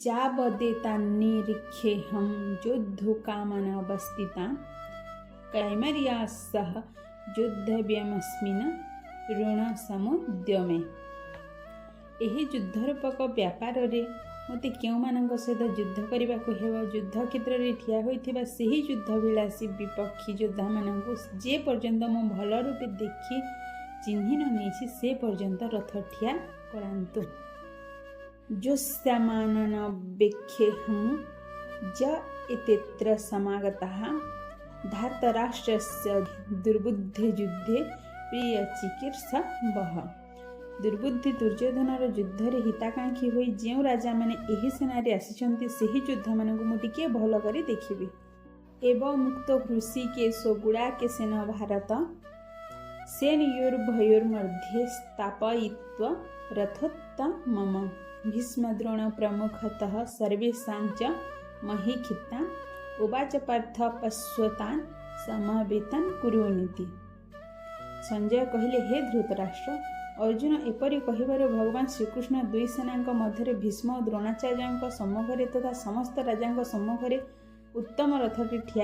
जावदेतान्निरीक्षेऽहं योद्धुकामानवस्थितां कैमर्या सह योद्धव्यमस्मिन् ऋणसमुद्यमे। ଏହି ଯୁଦ୍ଧରୂପକ ବ୍ୟାପାରରେ ମୋତେ କେଉଁମାନଙ୍କ ସହିତ ଯୁଦ୍ଧ କରିବାକୁ ହେବ? ଯୁଦ୍ଧ କ୍ଷେତ୍ରରେ ଠିଆ ହୋଇଥିବା ସେହି ଯୁଦ୍ଧବିଳାସୀ ବିପକ୍ଷୀ ଯୋଦ୍ଧାମାନଙ୍କୁ ଯେ ପର୍ଯ୍ୟନ୍ତ ମୁଁ ଭଲ ରୂପେ ଦେଖି ଚିହ୍ନି ନ ନେଇଛି ସେ ପର୍ଯ୍ୟନ୍ତ ରଥ ଠିଆ କରାନ୍ତୁ। ଯୋତ୍ସ୍ୟମାନନବେକ୍ଷେऽହଂ ଜ ଏତେତ୍ର ସମାଗତାଃ ଧାର୍ତ୍ତରାଷ୍ଟ୍ରସ୍ୟ ଦୁର୍ବୁଦ୍ଧିଯୁଦ୍ଧେ ପ୍ରିୟଚିକୀର୍ଷବଃ। ଦୁର୍ବୁଦ୍ଧି ଦୁର୍ଯ୍ୟୋଧନର ଯୁଦ୍ଧରେ ହିତାକାଂକ୍ଷୀ ହୋଇ ଯେଉଁ ରାଜାମାନେ ଏହି ସେନାରେ ଆସିଛନ୍ତି ସେହି ଯୋଦ୍ଧାମାନଙ୍କୁ ମୁଁ ଟିକିଏ ଭଲ କରି ଦେଖିବି। ଏବଂ ମୁକ୍ତ ହୃଷୀକେଶୋ ଗୁଡ଼ାକେଶେନ ଭାରତ ସେନୟୋର୍ଭୟୋର୍मध्ये ସ୍ଥାପୟିତ୍ୱା ରଥୋତ୍ତମମ୍ ଭୀଷ୍ମଦ୍ରୋଣ ପ୍ରମୁଖତଃ ସର୍ବେଷାଂ ଚ ମହୀକ୍ଷିତାନ୍ ଉବାଚ ପାର୍ଥ ପଶ୍ୟତାନ୍ ସମବେତାନ୍ କୁରୁନିତି। ସଞ୍ଜୟ କହିଲେ, ହେ ଧୃତରାଷ୍ଟ୍ର, ଅର୍ଜୁନ ଏପରି କହିବାରୁ ଭଗବାନ ଶ୍ରୀକୃଷ୍ଣ ଦୁଇ ସେନାଙ୍କ ମଧ୍ୟରେ ଭୀଷ୍ମ ଓ ଦ୍ରୋଣାଚାର୍ଯ୍ୟଙ୍କ ସମ୍ମୁଖରେ ତଥା ସମସ୍ତ ରାଜାଙ୍କ ସମ୍ମୁଖରେ ଉତ୍ତମ ରଥଟି ଠିଆ